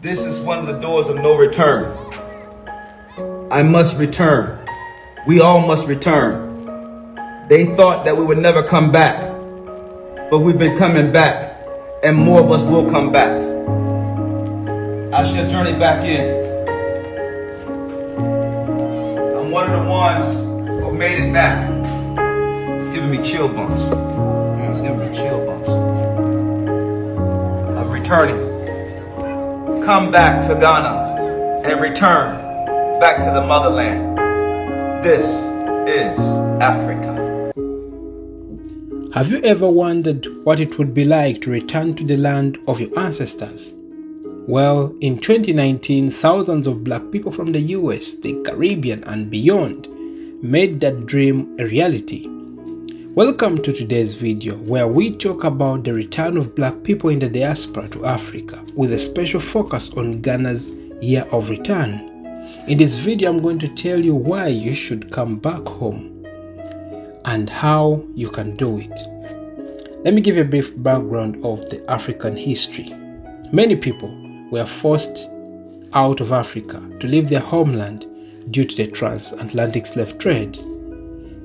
This is one of the doors of no return. I must return. We all must return. They thought that we would never come back, but we've been coming back, and more of us will come back. I shall journey back in. I'm one of the ones who made it back. It's giving me chill bumps. It's giving me chill bumps. I'm returning. Come back to Ghana and return back to the motherland. This is Africa. Have you ever wondered what it would be like to return to the land of your ancestors? Well, in 2019, thousands of black people from the US, the Caribbean and beyond made that dream a reality. Welcome to today's video, where we talk about the return of black people in the diaspora to Africa, with a special focus on Ghana's year of return. In this video, I'm going to tell you why you should come back home and how you can do it. Let me give you a brief background of the African history. Many people were forced out of Africa to leave their homeland due to the transatlantic slave trade,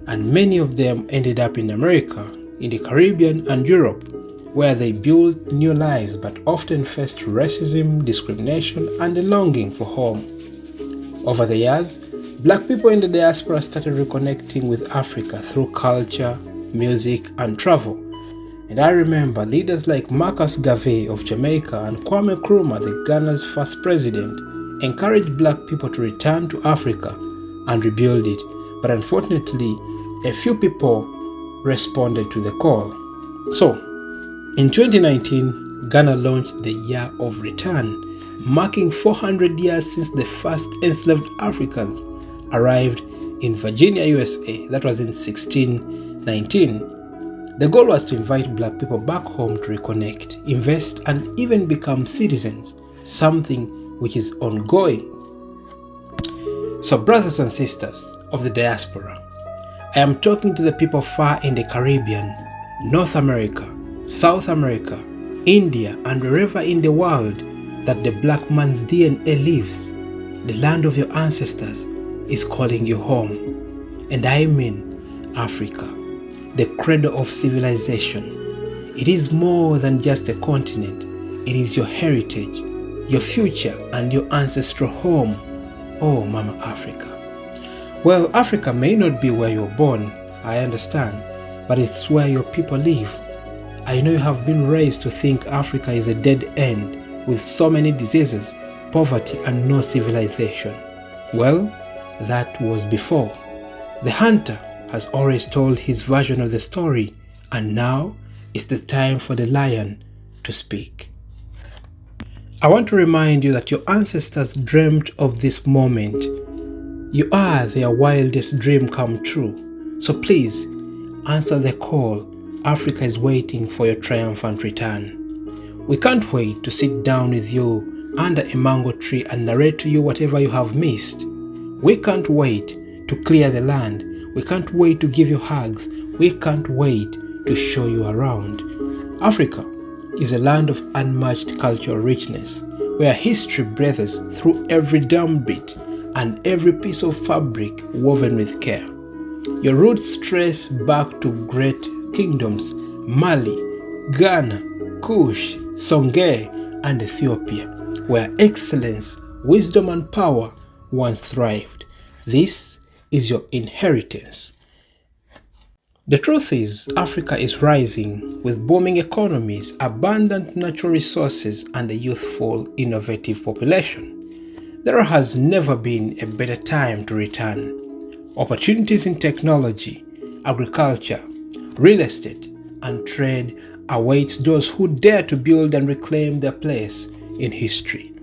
and many of them ended up in America, in the Caribbean and Europe, where they built new lives but often faced racism, discrimination, and a longing for home. Over the years, black people in the diaspora started reconnecting with Africa through culture, music, and travel. And I remember leaders like Marcus Garvey of Jamaica and Kwame Nkrumah, the Ghana's first president, encouraged black people to return to Africa and rebuild it. But unfortunately, a few people responded to the call. So, in 2019, Ghana launched the Year of Return, marking 400 years since the first enslaved Africans arrived in Virginia, USA. That was in 1619. The goal was to invite black people back home to reconnect, invest, and even become citizens, something which is ongoing. So, brothers and sisters of the diaspora, I am talking to the people far in the Caribbean, North America, South America, India, and wherever in the world that the black man's DNA lives. The land of your ancestors is calling you home. And I mean Africa, the cradle of civilization. It is more than just a continent. It is your heritage, your future, and your ancestral home. Oh, Mama Africa. Well, Africa may not be where you're born, I understand, but it's where your people live. I know you have been raised to think Africa is a dead end with so many diseases, poverty, and no civilization. Well, that was before. The hunter has always told his version of the story, and now it's the time for the lion to speak. I want to remind you that your ancestors dreamt of this moment. You are their wildest dream come true. So please, answer the call. Africa is waiting for your triumphant return. We can't wait to sit down with you under a mango tree and narrate to you whatever you have missed. We can't wait to clear the land. We can't wait to give you hugs. We can't wait to show you around. Africa is a land of unmatched cultural richness, where history breathes through every drumbeat and every piece of fabric woven with care. Your roots trace back to great kingdoms: Mali, Ghana, Kush, Songhai, and Ethiopia, where excellence, wisdom, and power once thrived. This is your inheritance. The truth is, Africa is rising with booming economies, abundant natural resources, and a youthful, innovative population. There has never been a better time to return. Opportunities in technology, agriculture, real estate, and trade awaits those who dare to build and reclaim their place in history.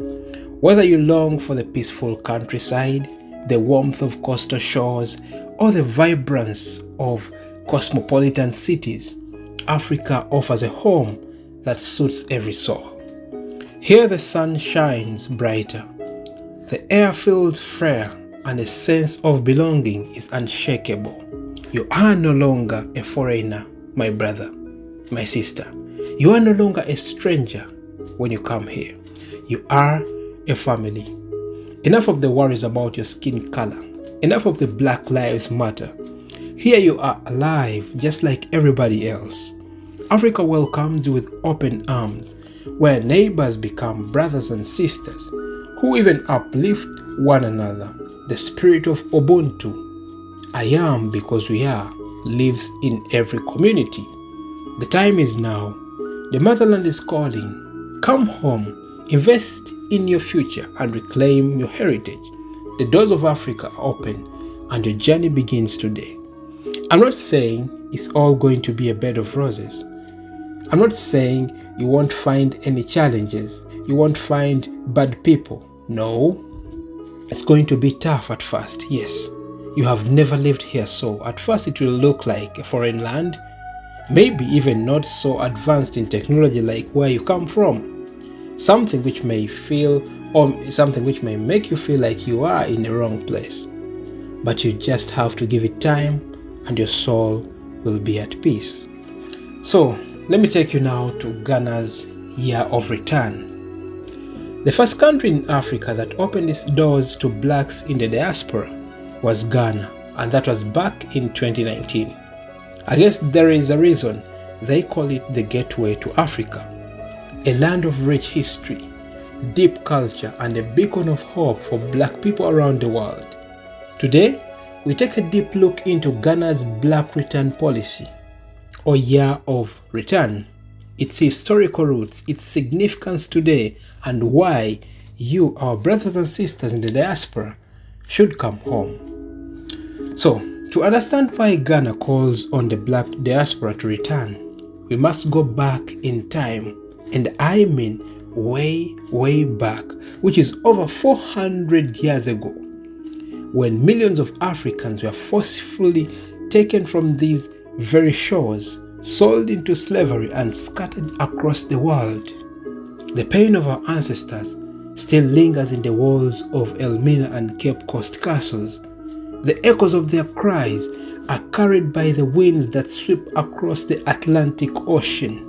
Whether you long for the peaceful countryside, the warmth of coastal shores, or the vibrance of cosmopolitan cities, Africa offers a home that suits every soul. Here the sun shines brighter, the air feels freer, and a sense of belonging is unshakable. You are no longer a foreigner, my brother, my sister. You are no longer a stranger when you come here. You are a family. Enough of the worries about your skin color. Enough of the Black Lives Matter. Here you are alive just like everybody else. Africa welcomes you with open arms, where neighbors become brothers and sisters who even uplift one another. The spirit of Ubuntu, I am because we are, lives in every community. The time is now. The motherland is calling. Come home, invest in your future and reclaim your heritage. The doors of Africa are open and your journey begins today. I'm not saying it's all going to be a bed of roses. I'm not saying you won't find any challenges. You won't find bad people. No. It's going to be tough at first, yes. You have never lived here, so at first it will look like a foreign land, maybe even not so advanced in technology like where you come from. Something which may make you feel like you are in the wrong place. But you just have to give it time and your soul will be at peace. So, let me take you now to Ghana's year of return. The first country in Africa that opened its doors to blacks in the diaspora was Ghana, and that was back in 2019. I guess there is a reason they call it the gateway to Africa, a land of rich history, deep culture, and a beacon of hope for black people around the world. Today, we take a deep look into Ghana's Black Return Policy, or Year of Return, its historical roots, its significance today, and why you, our brothers and sisters in the diaspora, should come home. So, to understand why Ghana calls on the black diaspora to return, we must go back in time, and I mean way back, which is over 400 years ago, when millions of Africans were forcefully taken from these very shores, sold into slavery and scattered across the world. The pain of our ancestors still lingers in the walls of Elmina and Cape Coast castles. The echoes of their cries are carried by the winds that sweep across the Atlantic Ocean.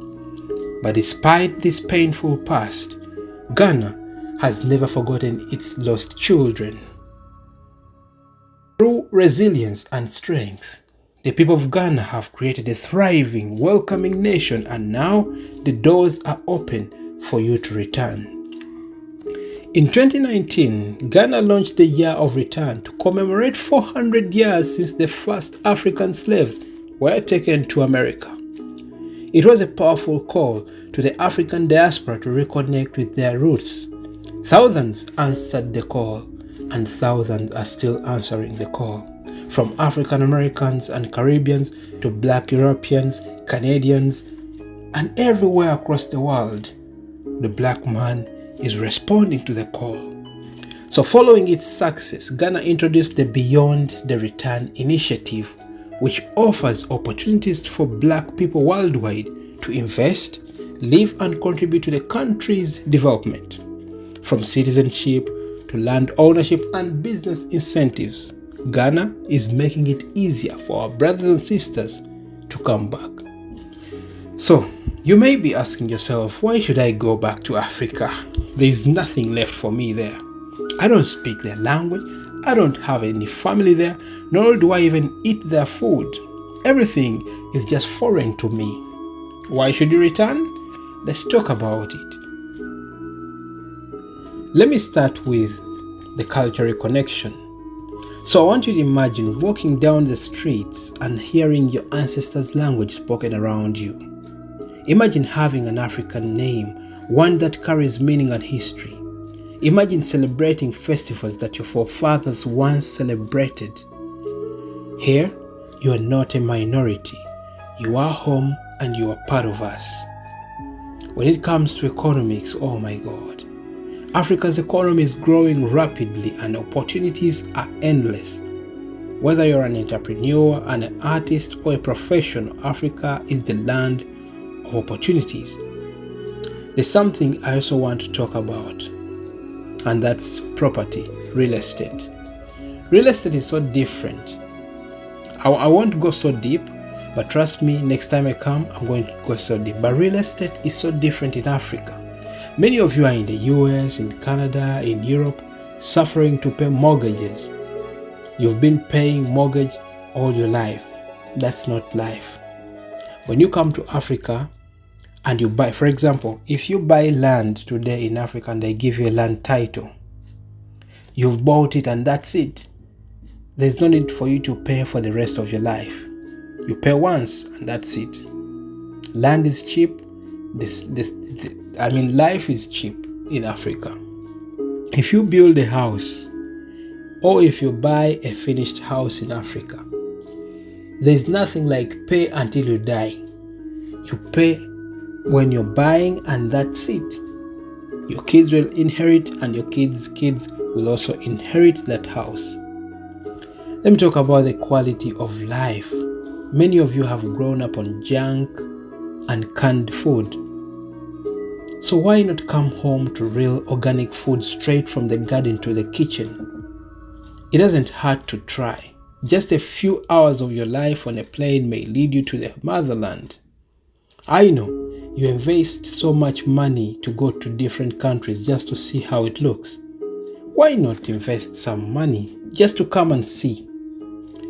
But despite this painful past, Ghana has never forgotten its lost children. Through resilience and strength, the people of Ghana have created a thriving, welcoming nation, and now the doors are open for you to return. In 2019, Ghana launched the Year of Return to commemorate 400 years since the first African slaves were taken to America. It was a powerful call to the African diaspora to reconnect with their roots. Thousands answered the call, and thousands are still answering the call. From African Americans and Caribbeans to Black Europeans, Canadians, and everywhere across the world, the black man is responding to the call. So following its success, Ghana introduced the Beyond the Return initiative, which offers opportunities for black people worldwide to invest, live, and contribute to the country's development. From citizenship to land ownership and business incentives, Ghana is making it easier for our brothers and sisters to come back. So, you may be asking yourself, why should I go back to Africa? There is nothing left for me there. I don't speak their language, I don't have any family there, nor do I even eat their food. Everything is just foreign to me. Why should you return? Let's talk about it. Let me start with the cultural connection. So I want you to imagine walking down the streets and hearing your ancestors' language spoken around you. Imagine having an African name, one that carries meaning and history. Imagine celebrating festivals that your forefathers once celebrated. Here, you are not a minority. You are home and you are part of us. When it comes to economics, oh my God. Africa's economy is growing rapidly and opportunities are endless. Whether you're an entrepreneur, an artist, or a professional, Africa is the land of opportunities. There's something I also want to talk about, and that's property, real estate. Real estate is so different. I won't go so deep, but trust me, next time I come, I'm going to go so deep. But real estate is so different in Africa. Many of you are in the US, in Canada, in Europe, suffering to pay mortgages. You've been paying mortgage all your life. That's not life. When you come to Africa and you buy, for example, if you buy land today in Africa and they give you a land title, you've bought it and that's it. There's no need for you to pay for the rest of your life. You pay once and that's it. Land is cheap. Life is cheap in Africa. If you build a house or if you buy a finished house in Africa, there's nothing like pay until you die. You pay when you're buying and that's it. Your kids will inherit and your kids' kids will also inherit that house. Let me talk about the quality of life. Many of you have grown up on junk and canned food. So why not come home to real organic food straight from the garden to the kitchen? It doesn't hurt to try. Just a few hours of your life on a plane may lead you to the motherland. I know you invest so much money to go to different countries just to see how it looks. Why not invest some money just to come and see?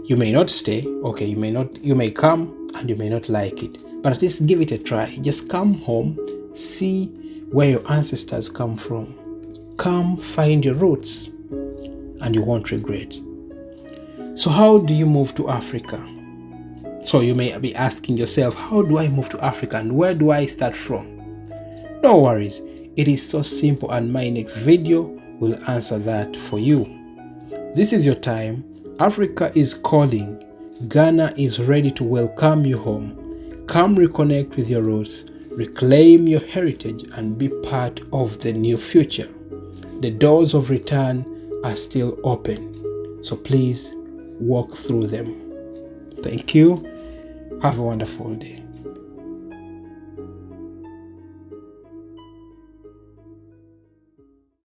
You may not stay, okay, you may come and you may not like it, but at least give it a try. Just come home, see where your ancestors come from. Come find your roots and you won't regret. So how do you move to Africa? So you may be asking yourself, how do I move to Africa and where do I start from? No worries, it is so simple and my next video will answer that for you. This is your time. Africa is calling. Ghana is ready to welcome you home. Come reconnect with your roots, reclaim your heritage and be part of the new future. The doors of return are still open, so please walk through them. Thank you. Have a wonderful day.